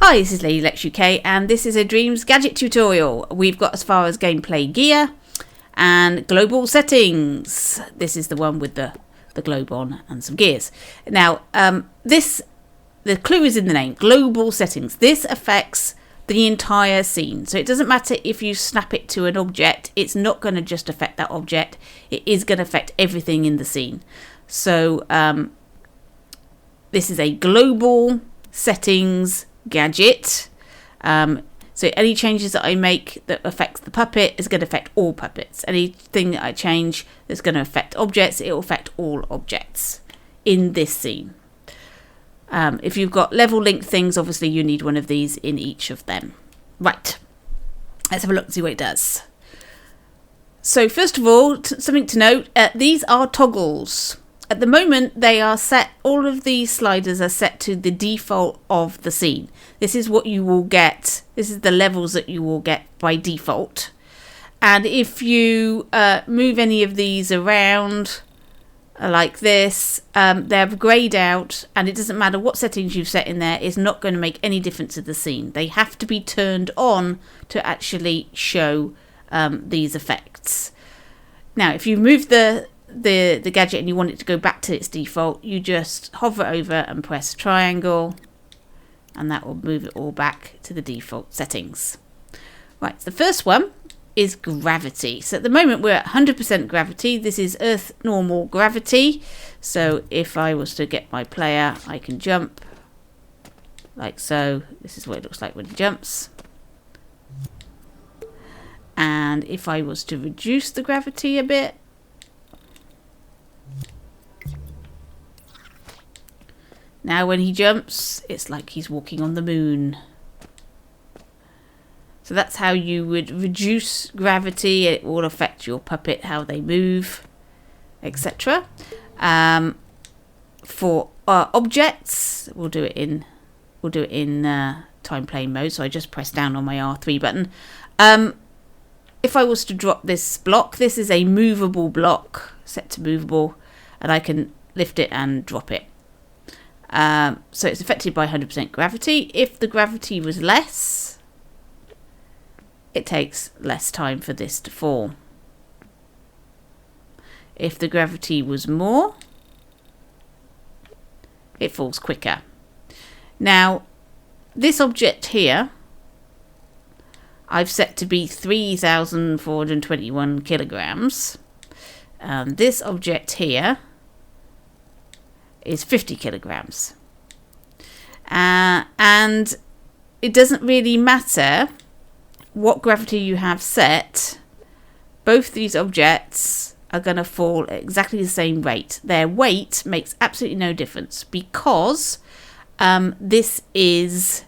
Hi, this is Lady Lex UK and this is a Dreams Gadget tutorial. We've got as far as gameplay gear and global settings. This is the one with the globe on and some gears. Now, the clue is in the name, global settings. This affects the entire scene. So it doesn't matter if you snap it to an object, it's not going to just affect that object. It is going to affect everything in the scene. So this is a global settings gadget. So any changes that I make that affects the puppet is going to affect all puppets. Anything that I change that's going to affect objects, it will affect all objects in this scene. If you've got level linked things, obviously you need one of these in each of them. Right, let's have a look and see what it does. So first of all, something to note, these are toggles. At the moment, they are set, all of these sliders are set to the default of the scene. This is what you will get. This is the levels that you will get by default. And if you move any of these around like this, they're greyed out, and it doesn't matter what settings you've set in there, it's not going to make any difference to the scene. They have to be turned on to actually show these effects. Now, if you move the gadget and you want it to go back to its default, you just hover over and press triangle, and that will move it all back to the default settings. Right, the first one is gravity. So at the moment we're at 100% gravity. This is Earth normal gravity. So if I was to get my player, I can jump like so. This is what it looks like when he jumps. And if I was to reduce the gravity a bit, now when he jumps, it's like he's walking on the moon. So that's how you would reduce gravity. It will affect your puppet, how they move, etc. For objects, we'll do it in time plane mode. So I just press down on my R3 button. If I was to drop this block, this is a movable block, set to movable, and I can lift it and drop it. So it's affected by 100% gravity. If the gravity was less, it takes less time for this to fall. If the gravity was more, it falls quicker. Now, this object here, I've set to be 3,421 kilograms. This object here is 50 kilograms. And it doesn't really matter what gravity you have set. Both these objects are going to fall at exactly the same rate. Their weight makes absolutely no difference because this is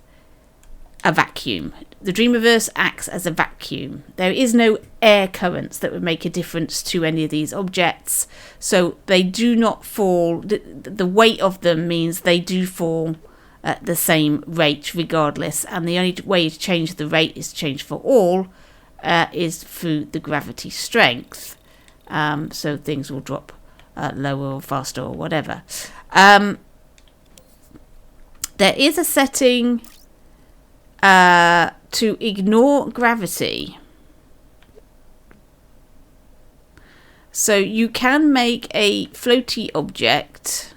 a vacuum. The Dreamiverse acts as a vacuum. There is no air currents that would make a difference to any of these objects, so they do not fall. The weight of them means they do fall at the same rate regardless, and the only way to change the rate is to change for all is through the gravity strength. So things will drop lower or faster or whatever. There is a setting to ignore gravity. So you can make a floaty object.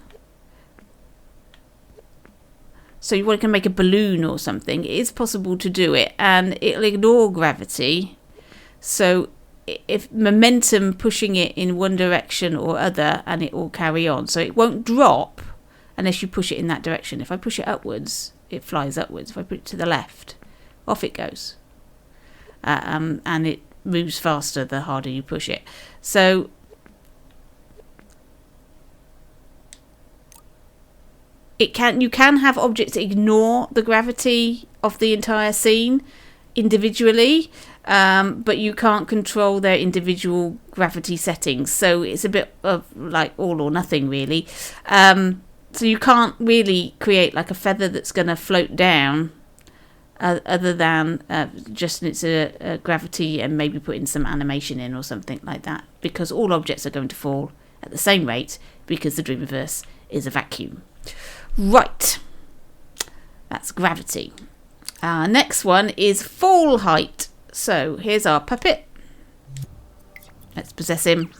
So you can make a balloon or something. It is possible to do it, and it'll ignore gravity. So if momentum pushing it in one direction or other, and it will carry on. So it won't drop unless you push it in that direction. If I push it upwards, it flies upwards. If I put it to the left, off it goes. And it moves faster the harder you push it. So you can have objects ignore the gravity of the entire scene individually, but you can't control their individual gravity settings. So it's a bit of like all or nothing really. So you can't really create like a feather that's going to float down other than just its gravity, and maybe put in some animation in or something like that, because all objects are going to fall at the same rate because the Dreamiverse is a vacuum. Right, that's gravity. Next one is fall height. So here's our puppet. Let's possess him.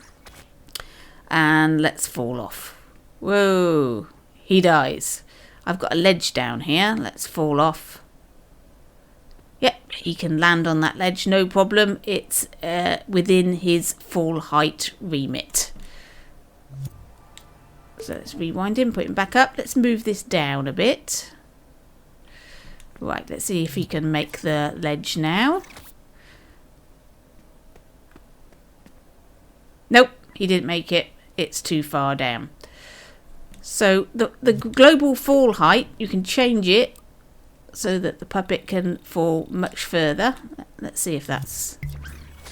And let's fall off. Whoa, he dies. I've got a ledge down here. Let's fall off. Yep, he can land on that ledge, no problem. It's within his fall height remit. So let's rewind him, put him back up. Let's move this down a bit. Right, let's see if he can make the ledge now. Nope, he didn't make it. It's too far down. So the global fall height, you can change it so that the puppet can fall much further. Let's see if that's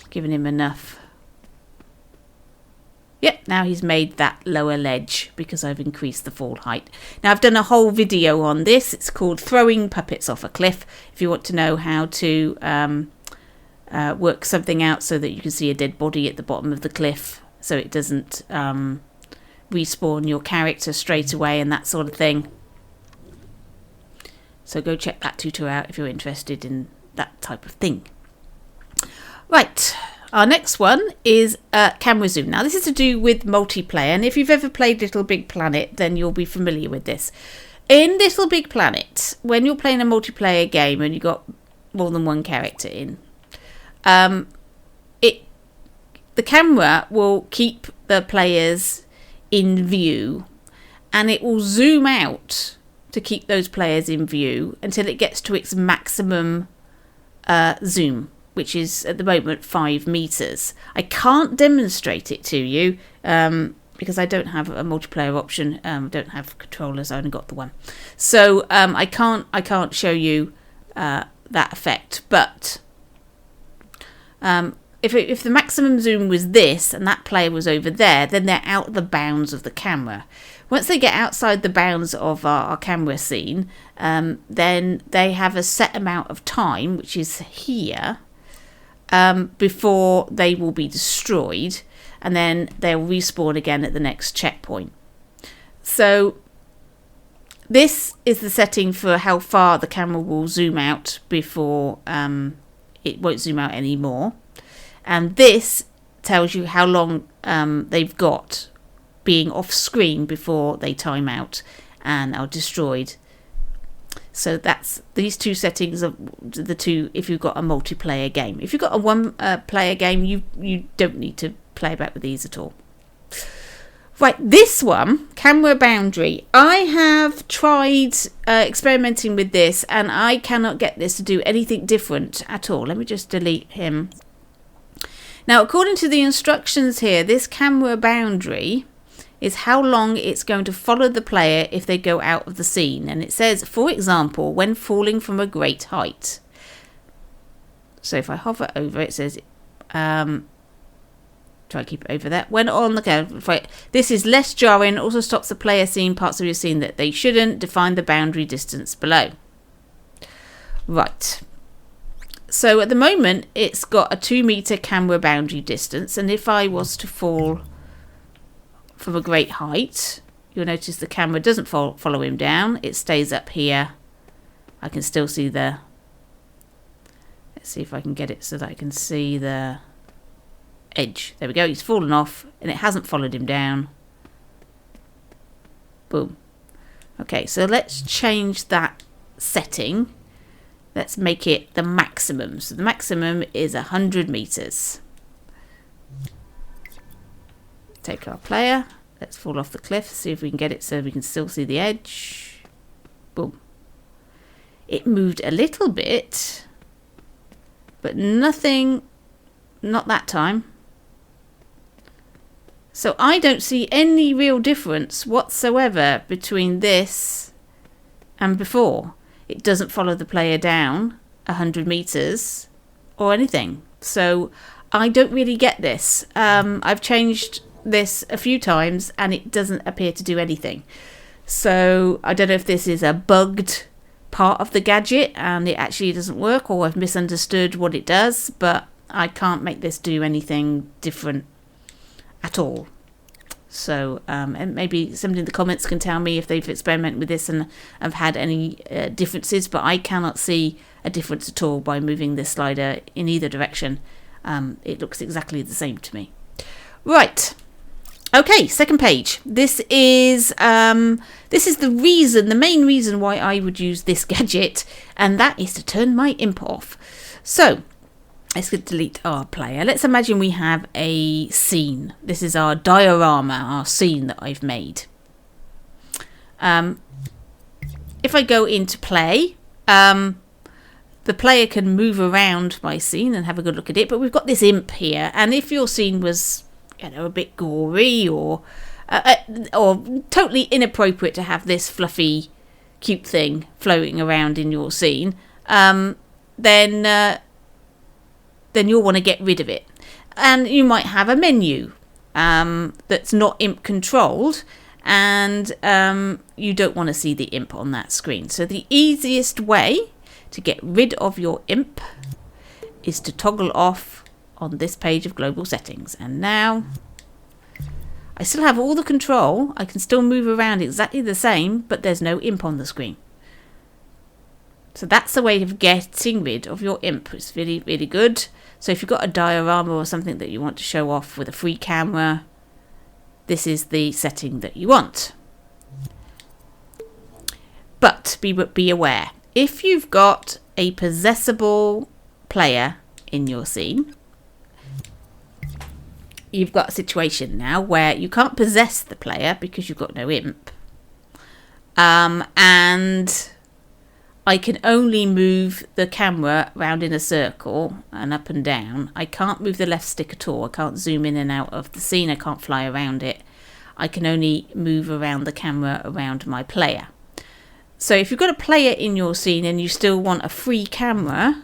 giving him enough. Yep, now he's made that lower ledge because I've increased the fall height. Now I've done a whole video on this. It's called Throwing Puppets Off a Cliff. If you want to know how to work something out so that you can see a dead body at the bottom of the cliff so it doesn't respawn your character straight away and that sort of thing. So go check that tutorial out if you're interested in that type of thing. Right, our next one is camera zoom. Now this is to do with multiplayer, and if you've ever played Little Big Planet then you'll be familiar with this. In Little Big Planet, when you're playing a multiplayer game and you've got more than one character in, the camera will keep the players in view and it will zoom out to keep those players in view until it gets to its maximum zoom, which is at the moment 5 meters. I can't demonstrate it to you because I don't have a multiplayer option. Don't have controllers. I only got the one, so I can't show you that effect. But if the maximum zoom was this and that player was over there, then they're out of the bounds of the camera. Once they get outside the bounds of our camera scene, then they have a set amount of time, which is here, before they will be destroyed, and then they'll respawn again at the next checkpoint. So this is the setting for how far the camera will zoom out before it won't zoom out anymore. And this tells you how long they've got being off screen before they time out and are destroyed. So that's these two settings of the two if you've got a multiplayer game. If you've got a one player game, you don't need to play about with these at all. Right, this one, camera boundary. I have tried experimenting with this and I cannot get this to do anything different at all. Let me just delete him. Now, according to the instructions here, this camera boundary is how long it's going to follow the player if they go out of the scene. And it says, for example, when falling from a great height. So if I hover over it, says, try to keep it over there. When on the camera, this is less jarring, also stops the player seeing parts of your scene that they shouldn't. Define the boundary distance below. Right. So at the moment, it's got a 2 meter camera boundary distance. And if I was to fall from a great height, you'll notice the camera doesn't follow him down. It stays up here. I can still see the... Let's see if I can get it so that I can see the edge. There we go. He's fallen off and it hasn't followed him down. Boom. Okay, so let's change that setting. Let's make it the maximum. So the maximum is 100 meters. Take our player. Let's fall off the cliff. See if we can get it so we can still see the edge. Boom. It moved a little bit, but nothing, not that time. So I don't see any real difference whatsoever between this and before. It doesn't follow the player down 100 meters or anything. So I don't really get this. I've changed this a few times and it doesn't appear to do anything. So I don't know if this is a bugged part of the gadget and it actually doesn't work, or I've misunderstood what it does, but I can't make this do anything different at all. So and maybe somebody in the comments can tell me if they've experimented with this and have had any differences, but I cannot see a difference at all by moving this slider in either direction. It looks exactly the same to me. Right. Okay, second page. This is the main reason why I would use this gadget, and that is to turn my imp off. So let's delete our player. Let's imagine we have a scene. This is our diorama, our scene that I've made. If I go into play, the player can move around my scene and have a good look at it, but we've got this imp here, and if your scene was, you know, a bit gory or totally inappropriate to have this fluffy, cute thing floating around in your scene, then you'll want to get rid of it. And you might have a menu that's not imp controlled, and you don't want to see the imp on that screen. So the easiest way to get rid of your imp is to toggle off on this page of global settings. And now I still have all the control. I can still move around exactly the same, but there's no imp on the screen. So that's the way of getting rid of your imp. It's really, really good. So if you've got a diorama or something that you want to show off with a free camera, this is the setting that you want. But be aware, if you've got a possessable player in your scene, you've got a situation now where you can't possess the player because you've got no imp. And I can only move the camera round in a circle and up and down. I can't move the left stick at all. I can't zoom in and out of the scene. I can't fly around it. I can only move around the camera around my player. So if you've got a player in your scene and you still want a free camera,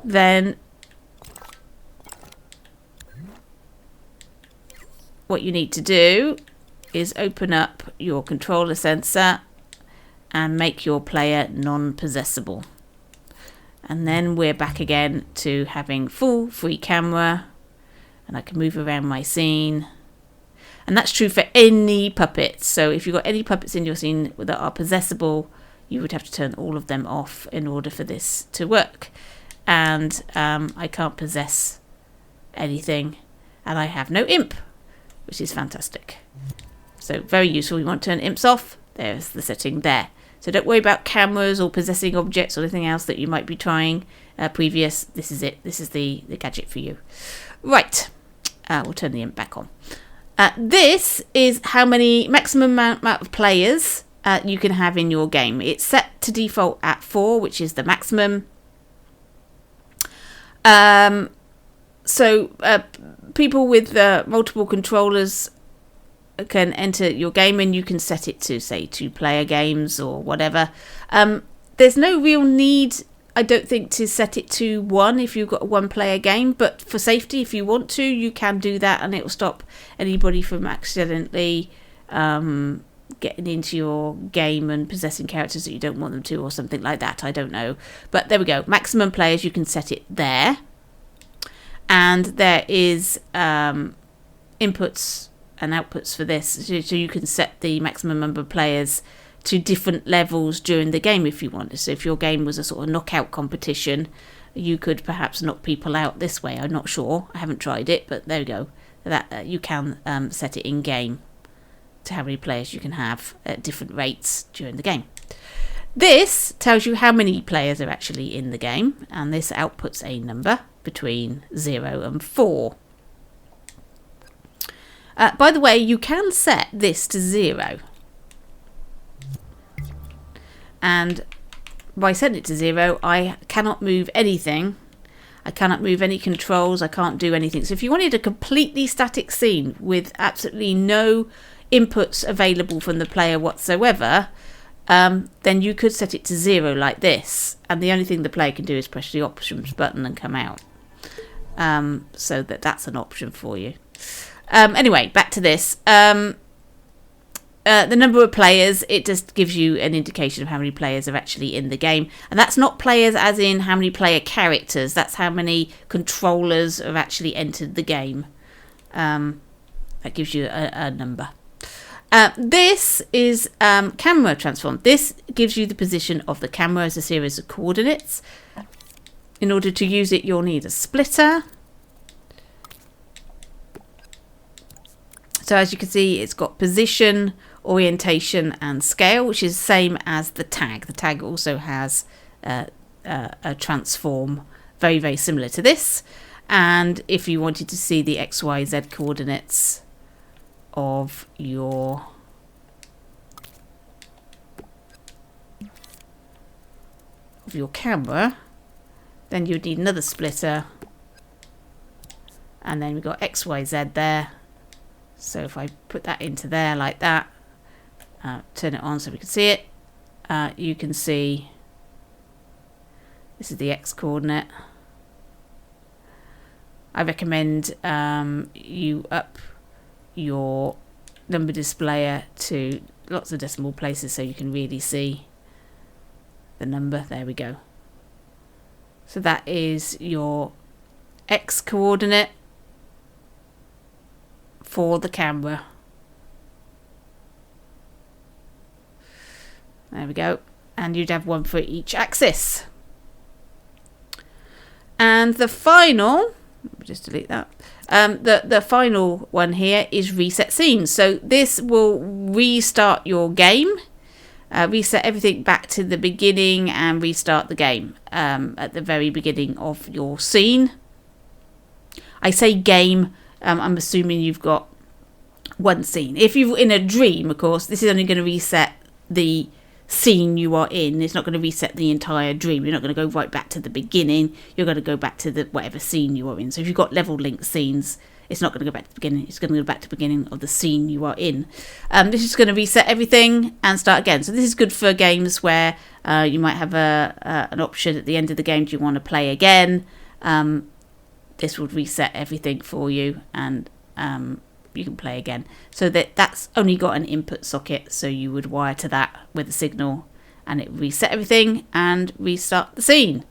then what you need to do is open up your controller sensor and make your player non-possessable. And then we're back again to having full free camera, and I can move around my scene. And that's true for any puppets. So if you've got any puppets in your scene that are possessable, you would have to turn all of them off in order for this to work. And I can't possess anything, and I have no imp, which is fantastic. So very useful. You want to turn imps off, there's the setting there. So don't worry about cameras or possessing objects or anything else that you might be trying previous. This is it. This is the gadget for you. Right. We'll turn the imp back on. This is how many maximum amount of players you can have in your game. It's set to default at 4, which is the maximum. So people with multiple controllers can enter your game, and you can set it to, say, 2-player games or whatever. There's no real need, I don't think, to set it to 1 if you've got a 1-player game, but for safety, if you want to, you can do that, and it will stop anybody from accidentally getting into your game and possessing characters that you don't want them to, or something like that. I don't know, but there we go. Maximum players, you can set it there, and there is inputs and outputs for this, so you can set the maximum number of players to different levels during the game if you want. So if your game was a sort of knockout competition, you could perhaps knock people out this way. I'm not sure, I haven't tried it, but there we go. That you can set it in game to how many players you can have at different rates during the game. This tells you how many players are actually in the game, and this outputs a number between 0 and 4. By the way, you can set this to 0. And by setting it to 0, I cannot move anything. I cannot move any controls. I can't do anything. So if you wanted a completely static scene with absolutely no inputs available from the player whatsoever, then you could set it to 0 like this. And the only thing the player can do is press the options button and come out. So that's an option for you. Anyway, back to this. The number of players, it just gives you an indication of how many players are actually in the game. And that's not players as in how many player characters. That's how many controllers have actually entered the game. That gives you a number. This is camera transform. This gives you the position of the camera as a series of coordinates. In order to use it, you'll need a splitter. So as you can see, it's got position, orientation and scale, which is the same as the tag. The tag also has a transform, very, very similar to this. And if you wanted to see the X, Y, Z coordinates of your camera, then you'd need another splitter. And then we've got X, Y, Z there. So if I put that into there like that, turn it on so we can see it, you can see this is the X coordinate. I recommend you up your number displayer to lots of decimal places so you can really see the number. There we go. So that is your X coordinate for the camera. There we go. And you'd have one for each axis. And the final, just delete that. The final one here is reset scenes. So this will restart your game, reset everything back to the beginning and restart the game at the very beginning of your scene. I say game, I'm assuming you've got one scene. If you're in a dream, of course, this is only going to reset the scene you are in. It's not going to reset the entire dream. You're not going to go right back to the beginning. You're going to go back to the whatever scene you are in. So if you've got level linked scenes, it's not going to go back to the beginning. It's going to go back to the beginning of the scene you are in. This is going to reset everything and start again. So this is good for games where you might have an option at the end of the game. Do you want to play again? This would reset everything for you, and you can play again. So that's only got an input socket, so you would wire to that with a signal and it reset everything and restart the scene.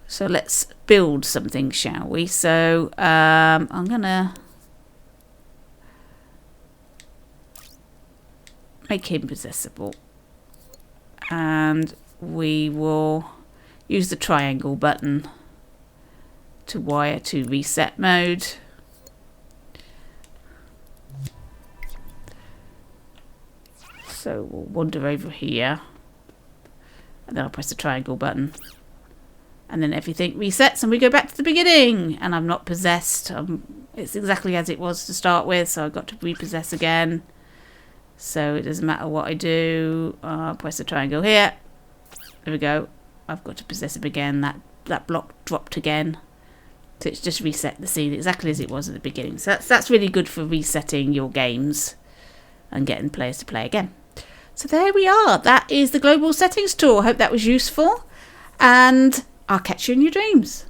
So let's build something, shall we? So I'm gonna make him possessable, and we will use the triangle button to wire to reset mode. So we'll wander over here, and then I'll press the triangle button, and then everything resets and we go back to the beginning. And I'm not possessed. It's exactly as it was to start with, so I've got to repossess again. So it doesn't matter what I do. I'll press the triangle here. There we go. I've got to possess him again. That block dropped again. So it's just reset the scene exactly as it was at the beginning. So that's really good for resetting your games and getting players to play again. So there we are. That is the global settings tool. I hope that was useful, and I'll catch you in your dreams.